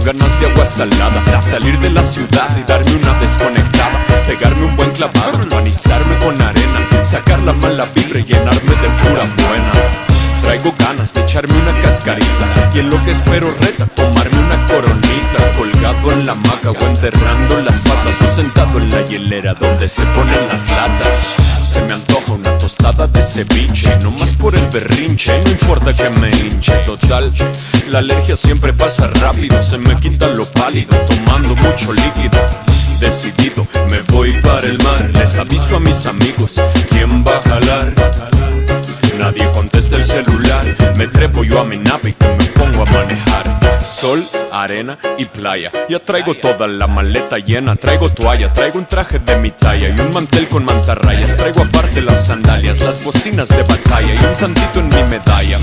con ganas de agua salada, salir de la ciudad y darme una desconectada, pegarme un buen clavado, empanizarme con arena, sacar la mala vibra y llenarme de pura buena. Traigo ganas de echarme una cascarita y en lo que espero reta tomarme una coronita, colgado en la hamaca o enterrando las patas, o sentado en la hielera donde se ponen las latas. Se me antoja una tostada de ceviche, no más por el berrinche, no importa que me hinche. Total, la alergia siempre pasa rápido, se me quita lo pálido tomando mucho líquido. Decidido, me voy para el mar, les aviso a mis amigos, ¿quién va a jalar? Nadie contesta el celular, me trepo yo a mi nave y me pongo a manejar. Sol, arena y playa, ya traigo toda la maleta llena. Traigo toalla, traigo un traje de mi talla y un mantel con mantarrayas. Traigo aparte las sandalias, las bocinas de batalla y un santito en mi medalla.